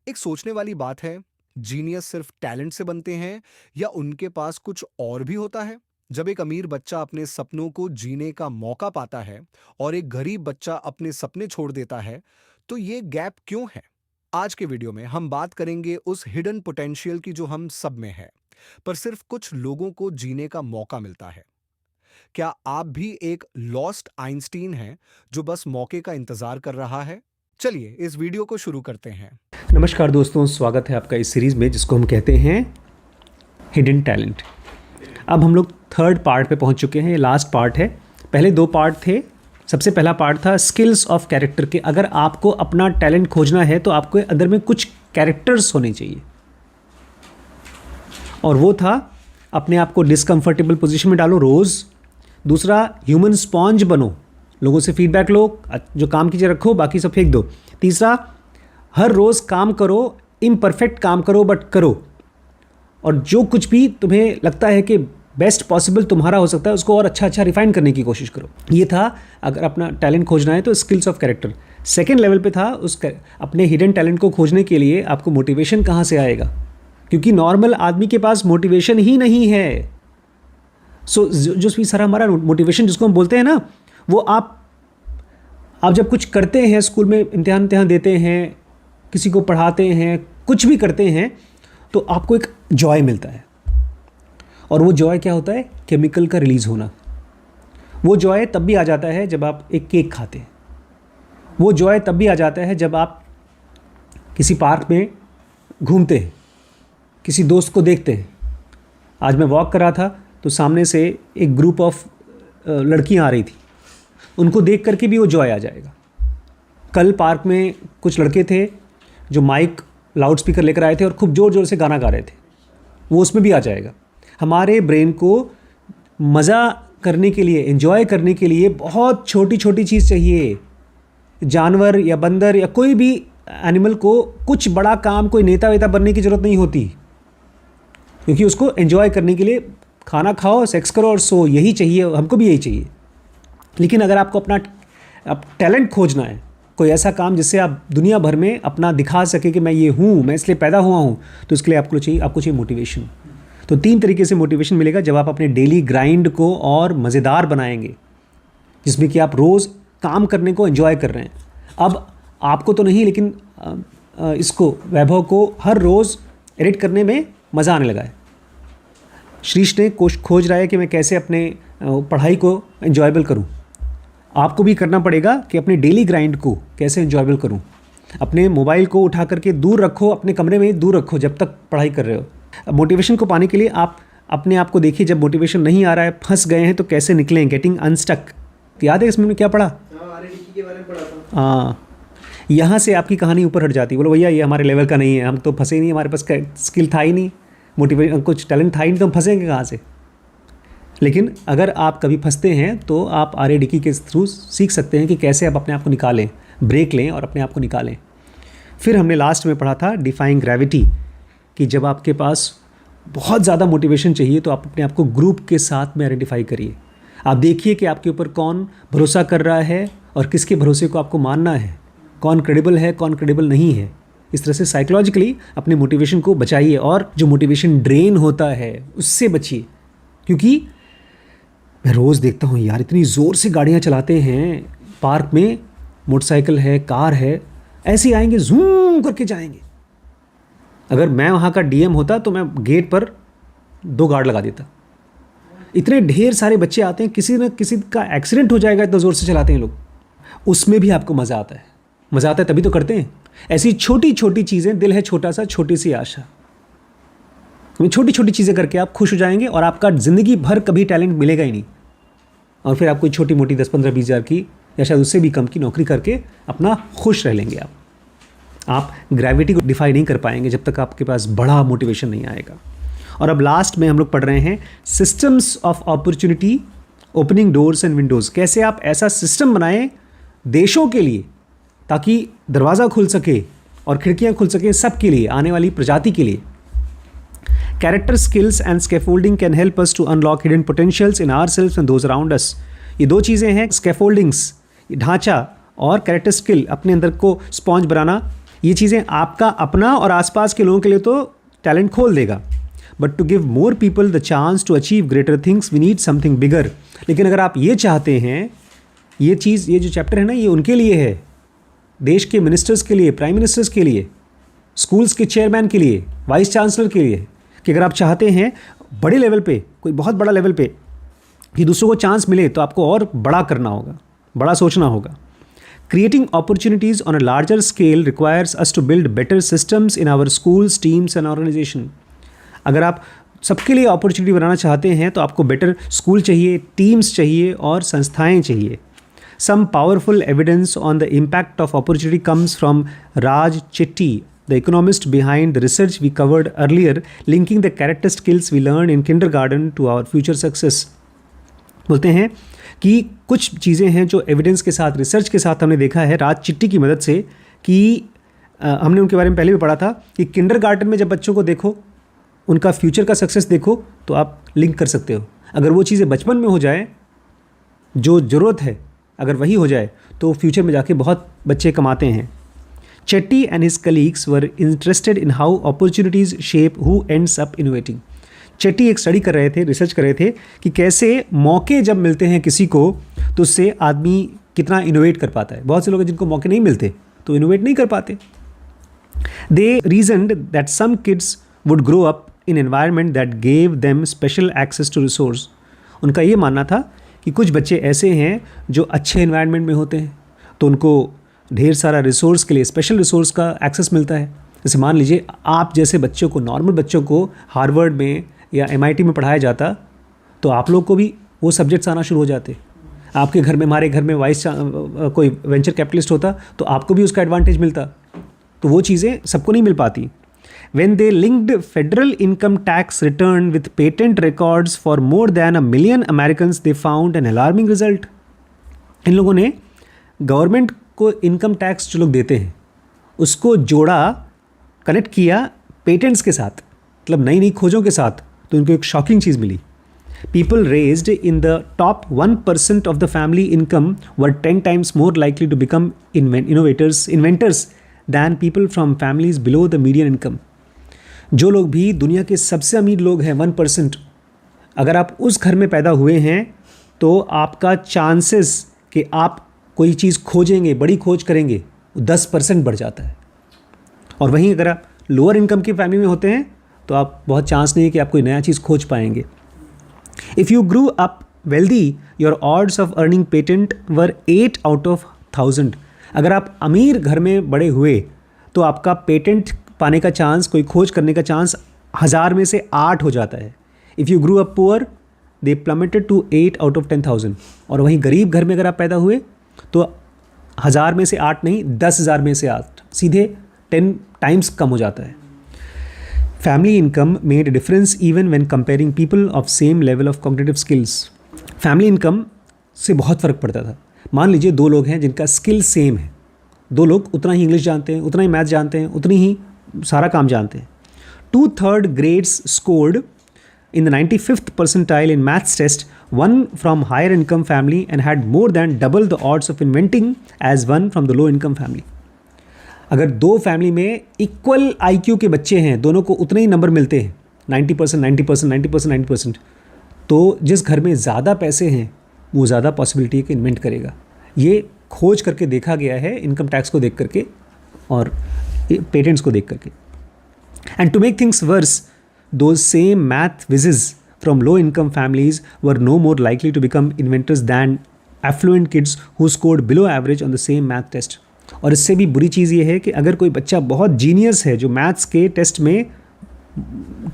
एक सोचने वाली बात है, जीनियस सिर्फ टैलेंट से बनते हैं या उनके पास कुछ और भी होता है? जब एक अमीर बच्चा अपने सपनों को जीने का मौका पाता है और एक गरीब बच्चा अपने सपने छोड़ देता है, तो ये गैप क्यों है? आज के वीडियो में हम बात करेंगे उस हिडन पोटेंशियल की जो हम सब में है, पर सिर्फ कुछ लोगों को जीने का मौका मिलता है। क्या आप भी एक लॉस्ट आइंस्टीन हैं जो बस मौके का इंतजार कर रहा है? चलिए इस वीडियो को शुरू करते हैं। नमस्कार दोस्तों, स्वागत है आपका इस सीरीज़ में जिसको हम कहते हैं हिडन टैलेंट। अब हम लोग थर्ड पार्ट पे पहुंच चुके हैं। ये लास्ट पार्ट है। पहले दो पार्ट थे। सबसे पहला पार्ट था स्किल्स ऑफ कैरेक्टर के। अगर आपको अपना टैलेंट खोजना है तो आपको अंदर में कुछ कैरेक्टर्स होने चाहिए, और वो था अपने आप को डिसकंफर्टेबल पोजीशन में डालो रोज़। दूसरा, ह्यूमन स्पॉन्ज बनो, लोगों से फीडबैक लो, जो काम कीजिए रखो, बाकी सब फेंक दो। तीसरा, हर रोज़ काम करो, इम्परफेक्ट काम करो बट करो, और जो कुछ भी तुम्हें लगता है कि बेस्ट पॉसिबल तुम्हारा हो सकता है उसको और अच्छा रिफाइन करने की कोशिश करो। ये था, अगर अपना टैलेंट खोजना है तो skills of character. Second level पे था अपने हिडन टैलेंट को खोजने के लिए आपको मोटिवेशन कहाँ से आएगा, क्योंकि नॉर्मल आदमी के पास मोटिवेशन ही नहीं है। जो भी सारा हमारा मोटिवेशन जिसको हम बोलते हैं ना, वो आप जब कुछ करते हैं, स्कूल में इम्तिहान देते हैं, किसी को पढ़ाते हैं, कुछ भी करते हैं, तो आपको एक जॉय मिलता है। और वो जॉय क्या होता है? केमिकल का रिलीज़ होना। वो जॉय तब भी आ जाता है जब आप एक केक खाते हैं। वो जॉय तब भी आ जाता है जब आप किसी पार्क में घूमते हैं, किसी दोस्त को देखते हैं। आज मैं वॉक कर रहा था तो सामने से एक ग्रुप ऑफ लड़कियां आ रही थी, उनको देख करके भी वो जॉय आ जाएगा। कल पार्क में कुछ लड़के थे जो माइक लाउड स्पीकर लेकर आए थे और खूब ज़ोर ज़ोर से गाना गा रहे थे, वो उसमें भी आ जाएगा। हमारे ब्रेन को मज़ा करने के लिए, एंजॉय करने के लिए बहुत छोटी छोटी चीज़ चाहिए। जानवर या बंदर या कोई भी एनिमल को कुछ बड़ा काम, कोई नेता वेता बनने की ज़रूरत नहीं होती, क्योंकि उसको एंजॉय करने के लिए खाना खाओ, सेक्स करो और सो, यही चाहिए। हमको भी यही चाहिए। लेकिन अगर आपको अपना टैलेंट खोजना है, कोई ऐसा काम जिससे आप दुनिया भर में अपना दिखा सके कि मैं ये हूँ, मैं इसलिए पैदा हुआ हूँ, तो इसके लिए आपको चाहिए मोटिवेशन। तो तीन तरीके से मोटिवेशन मिलेगा जब आप अपने डेली ग्राइंड को और मज़ेदार बनाएंगे, जिसमें कि आप रोज़ काम करने को एंजॉय कर रहे हैं। अब आपको तो नहीं, लेकिन इसको, वैभव को हर रोज़ एडिट करने में मज़ा आने लगा है। श्रीश ने खोज रहा है कि मैं कैसे अपने पढ़ाई को एंजॉयबल करूं। आपको भी करना पड़ेगा कि अपने डेली ग्राइंड को कैसे एंजॉयबल करूं। अपने मोबाइल को उठा करके दूर रखो, अपने कमरे में दूर रखो जब तक पढ़ाई कर रहे हो। मोटिवेशन को पाने के लिए आप अपने आप को देखिए, जब मोटिवेशन नहीं आ रहा है, फंस गए हैं, तो कैसे निकलें, गेटिंग अनस्टक। याद है इसमें क्या पढ़ा? के बारे में पढ़ा था। हाँ, यहाँ से आपकी कहानी ऊपर हट जाती है। बोलो भैया ये हमारे लेवल का नहीं है, हम तो फंसे नहीं, हमारे पास स्किल था ही नहीं, मोटिवेशन कुछ टैलेंट था ही नहीं, तो हम फंसेंगे कहाँ से। लेकिन अगर आप कभी फंसते हैं तो आप RADK के थ्रू सीख सकते हैं कि कैसे आप अपने आप को निकालें, ब्रेक लें और अपने आप को निकालें। फिर हमने लास्ट में पढ़ा था डिफाइंग ग्रेविटी, कि जब आपके पास बहुत ज़्यादा मोटिवेशन चाहिए तो आप अपने आप को ग्रुप के साथ में आइडेंटिफाई करिए। आप देखिए कि आपके ऊपर कौन भरोसा कर रहा है और किसके भरोसे को आपको मानना है, कौन क्रेडिबल है, कौन क्रेडिबल नहीं है। इस तरह से साइकोलॉजिकली अपने मोटिवेशन को बचाइए, और जो मोटिवेशन ड्रेन होता है उससे बचिए। क्योंकि मैं रोज़ देखता हूँ यार, इतनी ज़ोर से गाड़ियाँ चलाते हैं पार्क में, मोटरसाइकिल है, कार है, ऐसे आएंगे, जूम करके जाएंगे। अगर मैं वहाँ का DM होता तो मैं गेट पर 2 गार्ड लगा देता। इतने ढेर सारे बच्चे आते हैं, किसी न किसी का एक्सीडेंट हो जाएगा, इतना ज़ोर से चलाते हैं लोग। उसमें भी आपको मज़ा आता है। मज़ा आता है तभी तो करते हैं। ऐसी छोटी छोटी चीज़ें, दिल है छोटा सा, छोटी सी आशा, छोटी छोटी चीज़ें करके आप खुश हो जाएंगे और आपका ज़िंदगी भर कभी टैलेंट मिलेगा ही नहीं। और फिर आप कोई छोटी मोटी 10-15-20 हज़ार की या शायद उससे भी कम की नौकरी करके अपना खुश रह लेंगे। आप ग्रेविटी को डिफाई नहीं कर पाएंगे जब तक आपके पास बड़ा मोटिवेशन नहीं आएगा। और अब लास्ट में हम लोग पढ़ रहे हैं systems of opportunity, opening doors and Windows. कैसे आप ऐसा सिस्टम बनाएं देशों के लिए ताकि दरवाज़ा खुल सके और खिड़कियाँ खुल सकें सबके लिए, आने वाली प्रजाति के लिए। Character skills and scaffolding can help us to unlock hidden potentials in ourselves and those around us. ये दो चीज़ें हैं, scaffoldings ढांचा और कैरेक्टर स्किल, अपने अंदर को स्पॉन्ज बनाना, ये चीज़ें आपका अपना और आसपास के लोगों के लिए तो टैलेंट खोल देगा, but to give more people the chance to achieve greater things we need something bigger. लेकिन अगर आप ये चाहते हैं, ये चीज़, ये जो चैप्टर है ना, ये उनके लिए है, देश के मिनिस्टर्स के लिए, प्राइम मिनिस्टर्स के लिए, स्कूल्स के चेयरमैन के लिए, वाइस चांसलर के लिए, कि अगर आप चाहते हैं बड़े लेवल पे, कोई बहुत बड़ा लेवल पे कि दूसरों को चांस मिले, तो आपको और बड़ा करना होगा, बड़ा सोचना होगा। Creating opportunities on a larger scale requires us to build better systems in our schools, teams and organization. अगर आप सबके लिए अपॉर्चुनिटी बनाना चाहते हैं तो आपको बेटर स्कूल चाहिए, टीम्स चाहिए और संस्थाएं चाहिए। Some powerful evidence on the impact of opportunity comes from Raj Chetty, the economist behind the research we covered earlier, linking the character skills we learn in kindergarten to our future success. बोलते हैं कि कुछ चीज़ें हैं जो evidence के साथ, research के साथ हमने देखा है राज चिट्टी की मदद से, कि हमने उनके बारे में पहले भी पढ़ा था कि किंडरगार्टन में जब बच्चों को देखो, उनका फ्यूचर का सक्सेस देखो, तो आप लिंक कर सकते हो। अगर वो चीज़ें बचपन में हो जाए, जो ज़रूरत है, अगर वही हो जाए, तो फ्यूचर में जाके बहुत बच्चे कमाते हैं। Chetty and his colleagues were interested in how opportunities shape who ends up innovating. Chetty एक स्टडी कर रहे थे, रिसर्च कर रहे थे कि कैसे मौके जब मिलते हैं किसी को, तो उससे आदमी कितना इनोवेट कर पाता है। बहुत से लोग हैं जिनको मौके नहीं मिलते तो इनोवेट नहीं कर पाते। They reasoned that some kids would grow up in environment that gave them special access to resource. उनका ये मानना था कि कुछ बच्चे ऐसे हैं जो अच्छे एनवायरनमेंट में होते हैं, तो उनको ढेर सारा रिसोर्स के लिए, स्पेशल रिसोर्स का एक्सेस मिलता है। जैसे मान लीजिए आप जैसे बच्चों को, नॉर्मल बच्चों को हार्वर्ड में या MIT में पढ़ाया जाता, तो आप लोग को भी वो सब्जेक्ट्स आना शुरू हो जाते। आपके घर में, हमारे घर में कोई वेंचर कैपिटलिस्ट होता तो आपको भी उसका एडवांटेज मिलता। तो वो चीज़ें सबको नहीं मिल पाती। When they linked federal income tax return with patent records for more than 1 million Americans, they found an alarming result. इन लोगों ने गवर्नमेंट को इनकम टैक्स जो लोग देते हैं उसको जोड़ा, कनेक्ट किया पेटेंट्स के साथ, मतलब नई नई खोजों के साथ, तो उनको एक शॉकिंग चीज़ मिली। People raised in the top 1% of the family income were 10 times more likely to become inventors than people from families below the median income. जो लोग भी दुनिया के सबसे अमीर लोग हैं 1%, अगर आप उस घर में पैदा हुए हैं तो आपका चांसेस कि आप कोई चीज़ खोजेंगे, बड़ी खोज करेंगे, 10% बढ़ जाता है। और वहीं अगर आप लोअर इनकम की फैमिली में होते हैं तो आप बहुत चांस नहीं है कि आप कोई नया चीज़ खोज पाएंगे। If you grew up wealthy, your odds of earning patent were 8 out of 1000. अगर आप अमीर घर में बड़े हुए तो आपका पेटेंट पाने का चांस, कोई खोज करने का चांस 1000 में से 8 हो जाता है। If you grew up poor, they plummeted to 8 out of 10,000. और वहीं गरीब घर में अगर आप पैदा हुए तो 1000 में से 8 नहीं, 10,000 में से 8, सीधे 10 टाइम्स कम हो जाता है। Family income made a difference even when comparing people of same level of cognitive skills. Family income से बहुत फ़र्क पड़ता था। मान लीजिए 2 लोग हैं जिनका स्किल सेम है, 2 लोग उतना ही इंग्लिश जानते हैं, उतना ही मैथ जानते हैं, उतनी ही सारा काम जानते हैं। 2/3 grades scored in the 95th percentile in maths test, one from higher income family and had more than double the odds of inventing as one from the low income family. अगर 2 family में equal IQ के बच्चे हैं, दोनों को उतने ही number मिलते हैं, 90%, 90%, 90%, 90%, तो जिस घर में ज़्यादा पैसे हैं वो ज़्यादा पॉसिबिलिटी है कि इन्वेंट करेगा। ये खोज करके देखा गया है, इनकम टैक्स को देख करके और पेटेंट्स को देख करके। And to make things worse, those same math whizzes from low income families were no more likely to become inventors than affluent kids who scored below average on the same math test. और इससे भी बुरी चीज़ ये है कि अगर कोई बच्चा बहुत जीनियस है जो मैथ्स के टेस्ट में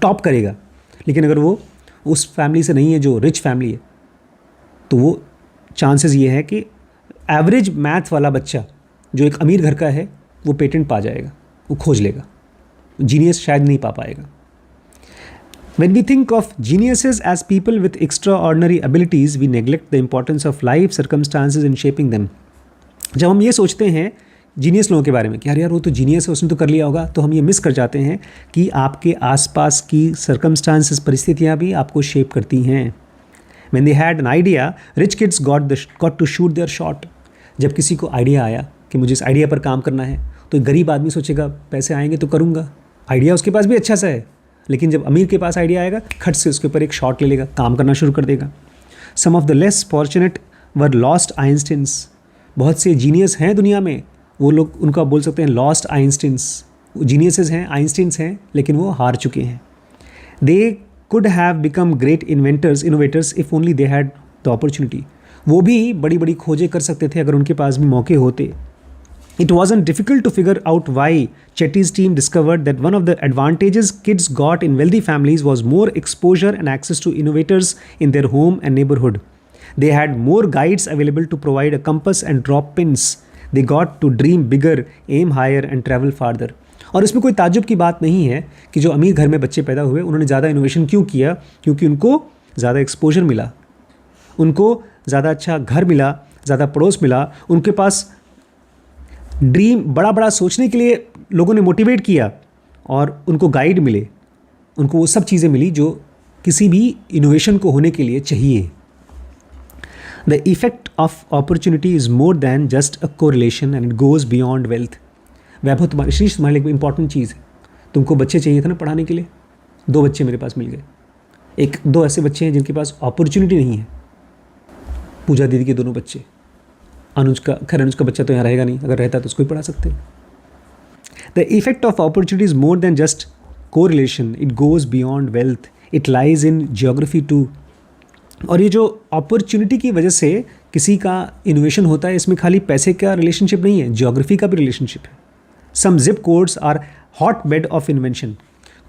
टॉप करेगा, लेकिन अगर वो उस फैमिली से नहीं है जो रिच फैमिली है, तो वो चांसेस ये है कि एवरेज मैथ वाला बच्चा जो एक अमीर घर का है वो पेटेंट पा जाएगा, वो खोज लेगा, जीनियस शायद नहीं पा पाएगा। When we think of geniuses as people with extraordinary abilities, we neglect the importance of life circumstances in shaping them. जब हम ये सोचते हैं जीनियस लोगों के बारे में कि यार वो तो जीनियस है, उसने तो कर लिया होगा, तो हम ये मिस कर जाते हैं कि आपके आसपास की सर्कमस्टांसेस, परिस्थितियाँ भी आपको शेप करती हैं। When they had an idea, rich kids got to shoot their shot. जब किसी को आइडिया आया कि मुझे इस आइडिया पर काम करना है, तो एक गरीब आदमी सोचेगा पैसे आएंगे तो करूँगा, आइडिया उसके पास भी अच्छा सा है, लेकिन जब अमीर के पास आइडिया आएगा खट से उसके ऊपर एक शॉट ले लेगा, काम करना शुरू कर देगा। Some of the less fortunate were lost Einsteins. बहुत से जीनियस हैं दुनिया में, वो लोग उनको आप बोल सकते हैं लॉस्ट आइंस्टीन्स। जीनियसेस हैं, आइंस्टीन्स हैं, लेकिन वो हार चुके हैं। They could have become great innovators if only they had the opportunity. वो भी बड़ी बड़ी खोजें कर सकते थे अगर उनके पास भी मौके होते। It wasn't difficult to figure out why Chetty's team discovered that one of the advantages kids got in wealthy families was more exposure and access to innovators in their home and neighborhood. They had more guides available to provide a compass and drop pins. They got to dream bigger, aim higher and travel farther. और इसमें कोई ताज्जुब की बात नहीं है कि जो अमीर घर में बच्चे पैदा हुए उन्होंने ज़्यादा इनोवेशन क्यों किया, क्योंकि उनको ज़्यादा एक्सपोजर मिला, उनको ज़्यादा अच्छा घर मिला, ज़्यादा पड़ोस मिला, उनके पास ड्रीम बड़ा बड़ा सोचने के लिए लोगों ने मोटिवेट किया और उनको गाइड मिले, उनको वो सब चीज़ें मिली जो किसी भी इनोवेशन को होने के लिए चाहिए। The effect of opportunity is more than just a correlation and it goes beyond wealth. Vaibhav तुम्हारे लिए इंपॉर्टेंट चीज़ है, तुमको बच्चे चाहिए थे ना पढ़ाने के लिए, 2 बच्चे मेरे पास मिल गए। 2 ऐसे बच्चे हैं जिनके पास अपॉर्चुनिटी नहीं है, पूजा दीदी के दोनों बच्चे, अनुज का बच्चा तो यहाँ रहेगा नहीं, अगर रहता तो उसको ही पढ़ा सकते। The effect of opportunity is more than just correlation, it goes beyond wealth, it lies in geography too. और ये जो अपॉर्चुनिटी की वजह से किसी का इनोवेशन होता है, इसमें खाली पैसे का रिलेशनशिप नहीं है, जियोग्राफी का भी रिलेशनशिप है। Some zip codes are hot bed of invention.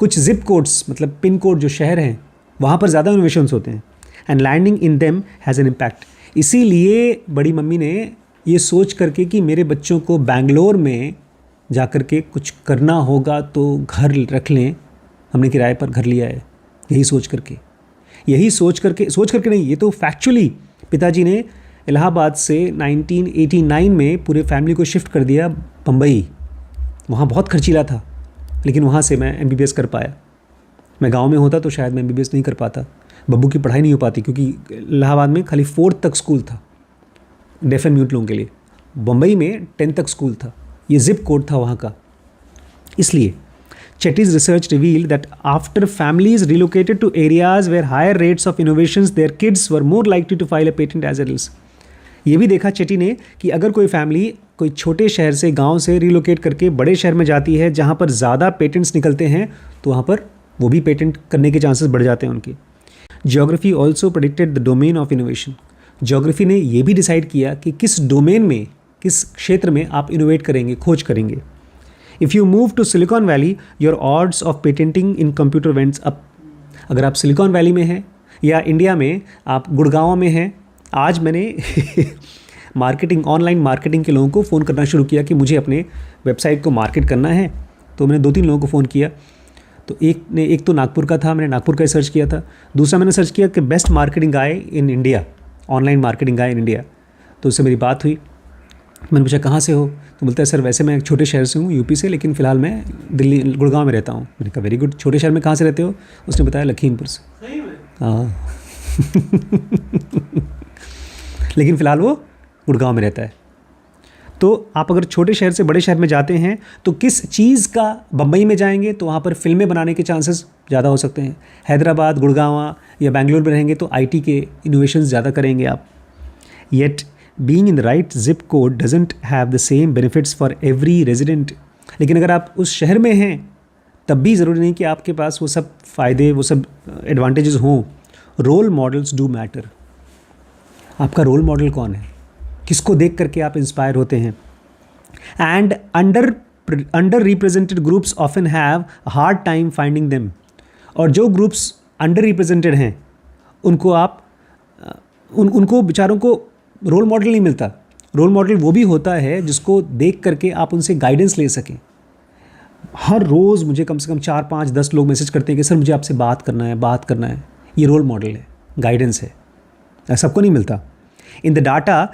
कुछ जिप कोड्स मतलब पिन कोड जो शहर हैं वहाँ पर ज़्यादा इनोवेशंस होते हैं, and landing in them has an impact. इसीलिए बड़ी मम्मी ने ये सोच करके कि मेरे बच्चों को बैंगलोर में जा कर के कुछ करना होगा तो घर रख लें, हमने किराए पर घर लिया है। यही सोच करके नहीं, ये तो फैक्चुअली पिताजी ने इलाहाबाद से 1989 में पूरे फैमिली को शिफ्ट कर दिया बम्बई। वहाँ बहुत खर्चीला था, लेकिन वहाँ से मैं MBBS कर पाया। मैं गांव में होता तो शायद मैं MBBS नहीं कर पाता, बब्बू की पढ़ाई नहीं हो पाती, क्योंकि इलाहाबाद में खाली 4th तक स्कूल था डेफ एंड म्यूट लोगों के लिए, बम्बई में 10th तक स्कूल था। ये जिप कोड था वहाँ का। इसलिए Chetty's research revealed that after families relocated to areas where higher rates of innovations, their kids were more likely to file a patent as adults. ये भी देखा चेटी ने कि अगर कोई फैमिली कोई छोटे शहर से, गांव से रिलोकेट करके बड़े शहर में जाती है जहाँ पर ज़्यादा पेटेंट्स निकलते हैं, तो वहाँ पर वो भी पेटेंट करने के चांसेस बढ़ जाते हैं उनके। Geography also predicted the domain of innovation. Geography ने ये भी डिसाइड किया कि किस डोमेन में, किस क्षेत्र में आप इनोवेट करेंगे, खोज करेंगे। If you move to Silicon Valley, your odds of patenting in computer went up. अगर आप सिलिकॉन वैली में हैं या इंडिया में आप गुड़गांव में हैं, आज मैंने मार्केटिंग, ऑनलाइन मार्केटिंग के लोगों को फ़ोन करना शुरू किया कि मुझे अपने वेबसाइट को मार्केट करना है। तो मैंने 2-3 लोगों को फ़ोन किया। तो एक तो नागपुर का था, मैंने नागपुर का सर्च किया था। दूसरा मैंने सर्च किया कि best marketing guy in India, online marketing guy in India. तो उससे मेरी बात हुई। मैंने पूछा कहाँ से हो, तो बोलता है सर वैसे मैं एक छोटे शहर से हूँ, यूपी से, लेकिन फ़िलहाल मैं दिल्ली गुड़गांव में रहता हूँ। मैंने कहा वेरी गुड, छोटे शहर में कहाँ से रहते हो? उसने बताया लखीमपुर से। हाँ लेकिन फ़िलहाल वो गुड़गांव में रहता है। तो आप अगर छोटे शहर से बड़े शहर में जाते हैं तो किस चीज़ का, बम्बई में जाएंगे तो वहाँ पर फिल्में बनाने के चांसेस ज़्यादा हो सकते हैं। हैदराबाद, गुड़गांव या बेंगलोर में रहेंगे तो IT के इनोवेशंस ज़्यादा करेंगे आप। Yet being in the right zip code doesn't have the same benefits for every resident. लेकिन अगर आप उस शहर में हैं तब भी ज़रूरी नहीं कि आपके पास वो सब फ़ायदे, वो सब एडवांटेजेस हों। Role models do matter. आपका रोल मॉडल कौन है, किसको देख करके आप इंस्पायर होते हैं। And under represented groups often have hard time finding them. और जो ग्रुप्स अंडर रिप्रेजेंटेड हैं उनको आप उनको बेचारों को रोल मॉडल नहीं मिलता। रोल मॉडल वो भी होता है जिसको देख करके आप उनसे गाइडेंस ले सकें। हर रोज़ मुझे कम से कम 4, 5, 10 लोग मैसेज करते हैं कि सर मुझे आपसे बात करना है। ये रोल मॉडल है, गाइडेंस है, सबको नहीं मिलता। In the data,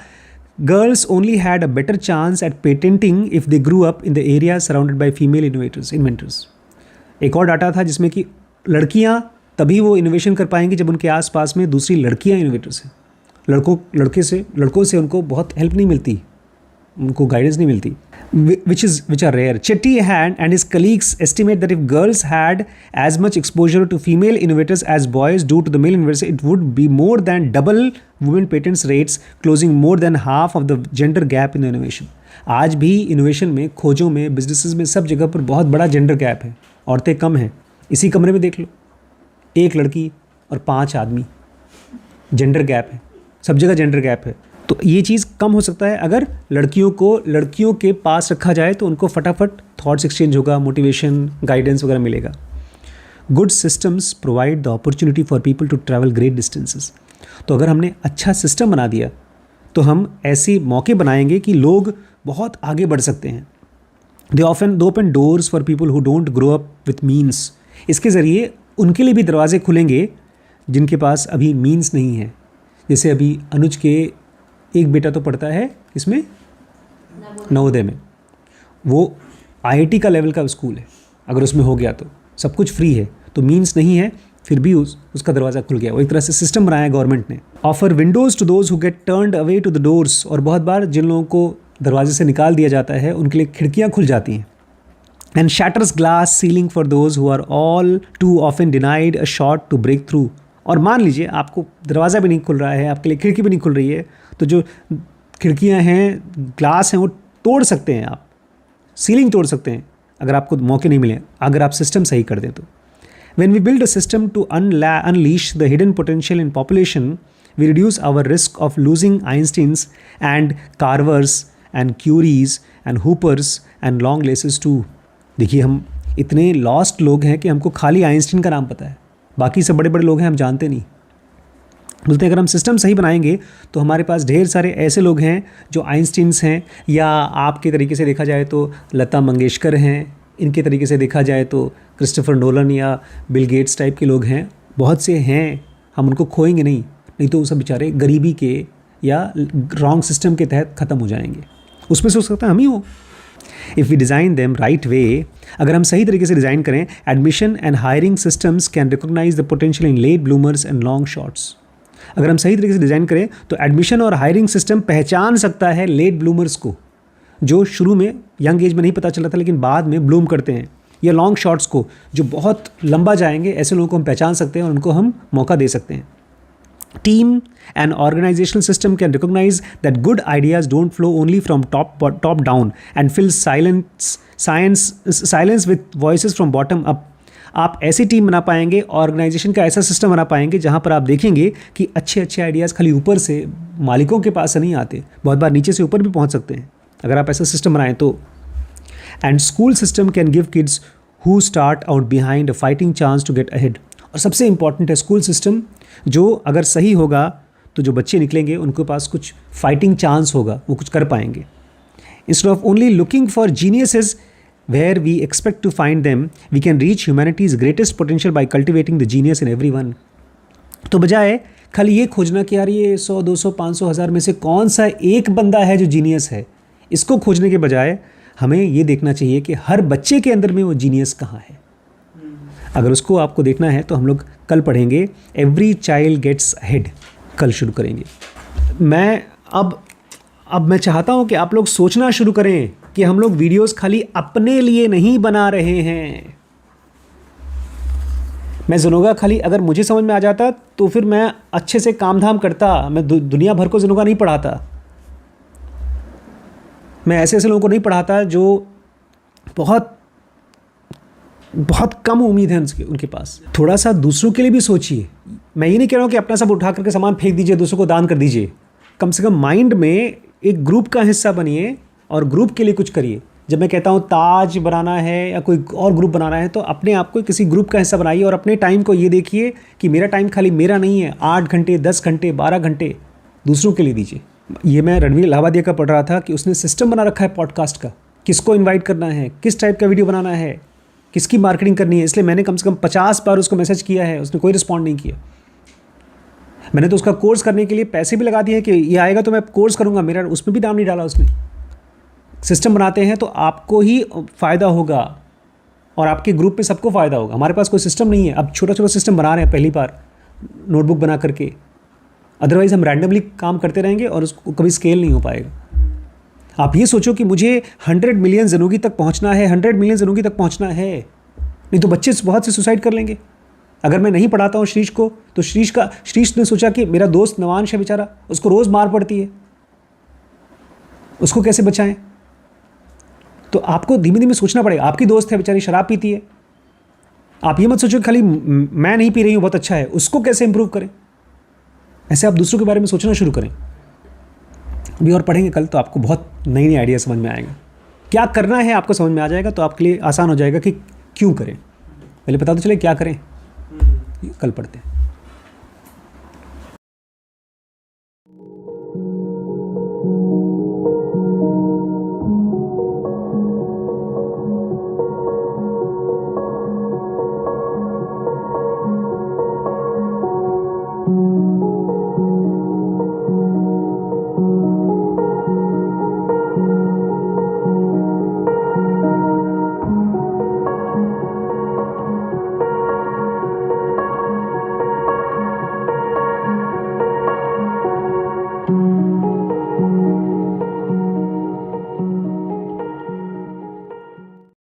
girls only had a better chance at patenting if they grew up in the area surrounded by female inventors. एक और डाटा था जिसमें कि लड़कियां तभी वो इनोवेशन कर पाएंगी जब उनके आसपास में दूसरी लड़कियां इनोवेटर्स हैं। लड़कों से उनको बहुत हेल्प नहीं मिलती। उनको गाइडेंस नहीं मिलती, which are rare. Chetty and his colleagues estimate that if girls had as much exposure to female innovators as boys do to the male innovators, it would be more than double women patents rates, closing more than half of the gender gap in innovation. आज भी innovation में, खोजों में, businesses में, सब जगह पर बहुत बड़ा जेंडर गैप है, औरतें कम हैं. इसी कमरे में देख लो, 1 लड़की और 5 आदमी, जेंडर गैप है, सब जगह जेंडर गैप है. तो ये चीज़ कम हो सकता है अगर लड़कियों के पास रखा जाए, तो उनको फटाफट थॉट्स एक्सचेंज होगा, मोटिवेशन, गाइडेंस वगैरह मिलेगा. Good systems provide the opportunity for people to travel great distances. तो अगर हमने अच्छा सिस्टम बना दिया तो हम ऐसे मौके बनाएंगे कि लोग बहुत आगे बढ़ सकते हैं. दे open doors for people who don't grow up with means. इसके ज़रिए उनके लिए भी दरवाजे खुलेंगे जिनके पास अभी मीन्स नहीं है. जैसे अभी अनुज के एक बेटा तो पढ़ता है इसमें नवोदय में, वो आईआईटी का लेवल का स्कूल है. अगर उसमें हो गया तो सब कुछ फ्री है, तो मीन्स नहीं है फिर भी उसका दरवाज़ा खुल गया. वो एक तरह से सिस्टम बनाया है गवर्नमेंट ने. Offer windows to those who get turned away to the doors. और बहुत बार जिन लोगों को दरवाजे से निकाल दिया जाता है उनके लिए खिड़कियाँ खुल जाती हैं. And shatters glass ceiling for those who are all too often denied a shot to break through. और मान लीजिए आपको दरवाज़ा भी नहीं खुल रहा है, आपके लिए खिड़की भी नहीं खुल रही है, तो जो खिड़कियां हैं, ग्लास हैं, वो तोड़ सकते हैं आप, सीलिंग तोड़ सकते हैं अगर आपको मौके नहीं मिले, अगर आप सिस्टम सही कर दें तो. When we build a system to unleash the hidden potential in population, we reduce our risk of losing Einsteins and Carvers and Curies and Hoopers and Longlaces too. देखिए, हम इतने लॉस्ट लोग हैं कि हमको खाली आइंस्टीन का नाम पता है, बाकी सब बड़े बड़े लोग हैं हम जानते नहीं. बोलते हैं अगर हम सिस्टम सही बनाएंगे तो हमारे पास ढेर सारे ऐसे लोग हैं जो आइंस्टीन्स हैं, या आपके तरीके से देखा जाए तो लता मंगेशकर हैं, इनके तरीके से देखा जाए तो क्रिस्टोफर नोलन या बिल गेट्स टाइप के लोग हैं. बहुत से हैं, हम उनको खोएंगे नहीं तो वो सब बेचारे गरीबी के या रॉन्ग सिस्टम के तहत ख़त्म हो जाएंगे. उसमें से हो सकता है हम ही हो. If we design them right way, अगर हम सही तरीके से डिज़ाइन करें, admission and hiring systems can recognize the potential in late bloomers and long shots. अगर हम सही तरीके से डिज़ाइन करें तो एडमिशन और हायरिंग सिस्टम पहचान सकता है लेट ब्लूमर्स को, जो शुरू में यंग एज में नहीं पता चला था लेकिन बाद में ब्लूम करते हैं, या लॉन्ग शॉट्स को जो बहुत लंबा जाएंगे, ऐसे लोगों को हम पहचान सकते हैं और उनको हम मौका दे सकते हैं. Team and organizational system can recognize that good ideas don't flow only from top down and fill silence with voices from bottom up. आप ऐसी टीम बना पाएंगे, ऑर्गेनाइजेशन का ऐसा सिस्टम बना पाएंगे जहाँ पर आप देखेंगे कि अच्छे अच्छे आइडियाज़ खाली ऊपर से मालिकों के पास से नहीं आते, बहुत बार नीचे से ऊपर भी पहुँच सकते हैं अगर आप ऐसा सिस्टम बनाएं तो. And school system can give kids who start out behind a fighting chance to get ahead. और सबसे इंपॉर्टेंट है स्कूल सिस्टम, जो अगर सही होगा तो जो बच्चे निकलेंगे उनके पास कुछ फाइटिंग चांस होगा, वो कुछ कर पाएंगे. Instead of only looking for geniuses where we expect to find them, we can reach humanity's greatest potential by cultivating the genius in everyone. तो बजाय खाली ये खोजना कि यार ये 100, 200, 500, 1000 में से कौन सा एक बंदा है जो जीनियस है, इसको खोजने के बजाय हमें ये देखना चाहिए कि हर बच्चे के अंदर में वो जीनियस कहाँ है. अगर उसको आपको देखना है तो हम लोग कल पढ़ेंगे एवरी चाइल्ड गेट्स अहेड, कल शुरू करेंगे. मैं अब मैं चाहता हूँ कि आप लोग सोचना शुरू करें कि हम लोग वीडियोस खाली अपने लिए नहीं बना रहे हैं. मैं ज़नोगा खाली अगर मुझे समझ में आ जाता तो फिर मैं अच्छे से काम धाम करता, मैं दुनिया भर को ज़नोगा नहीं पढ़ाता. मैं ऐसे ऐसे लोगों को नहीं पढ़ाता जो बहुत बहुत कम उम्मीद है उनके पास. थोड़ा सा दूसरों के लिए भी सोचिए. मैं ये नहीं कह रहा हूँ कि अपना सब उठा करके सामान फेंक दीजिए, दूसरों को दान कर दीजिए. कम से कम माइंड में एक ग्रुप का हिस्सा बनिए और ग्रुप के लिए कुछ करिए. जब मैं कहता हूँ ताज बनाना है या कोई और ग्रुप बनाना है तो अपने आप को किसी ग्रुप का हिस्सा बनाइए और अपने टाइम को ये देखिए कि मेरा टाइम खाली मेरा नहीं है. 8 घंटे, 10 घंटे, 12 घंटे दूसरों के लिए दीजिए. ये मैं रणवीर इलाहाबादिया का पढ़ रहा था कि उसने सिस्टम बना रखा है पॉडकास्ट का, किसको इन्वाइट करना है, किस टाइप का वीडियो बनाना है, किसकी मार्केटिंग करनी है. इसलिए मैंने कम से कम 50 बार उसको मैसेज किया है, उसने कोई रिस्पॉन्ड नहीं किया. मैंने तो उसका कोर्स करने के लिए पैसे भी लगा दिए कि ये आएगा तो मैं कोर्स करूँगा, मेरा उसमें भी दाम नहीं डाला उसने. सिस्टम बनाते हैं तो आपको ही फ़ायदा होगा और आपके ग्रुप पे सबको फ़ायदा होगा. हमारे पास कोई सिस्टम नहीं है, अब छोटा छोटा सिस्टम बना रहे हैं पहली बार नोटबुक बना करके. अदरवाइज़ हम रैंडमली काम करते रहेंगे और उसको कभी स्केल नहीं हो पाएगा. आप ये सोचो कि मुझे 100 मिलियन ज़िंदगी तक पहुंचना है, 100 मिलियन ज़िंदगी तक पहुंचना है। नहीं तो बच्चे बहुत से सुसाइड कर लेंगे। अगर मैं नहीं पढ़ाता हूँ श्रीश को, तो श्रीश ने सोचा कि मेरा दोस्त नवांश है बेचारा, उसको रोज़ मार पड़ती है, उसको कैसे बचाएं। तो आपको धीमे धीमे सोचना पड़ेगा। आपकी दोस्त है बेचारी, शराब पीती है, आप ये मत सोचो कि खाली मैं नहीं पी रही हूँ बहुत अच्छा है, उसको कैसे इंप्रूव करें। ऐसे आप दूसरों के बारे में सोचना शुरू करें। अभी और पढ़ेंगे कल, तो आपको बहुत नई नई आइडिया समझ में आएगा। क्या करना है आपको समझ में आ जाएगा, तो आपके लिए आसान हो जाएगा कि क्यों करें। पहले पता तो चले क्या करें, कल पढ़ते हैं।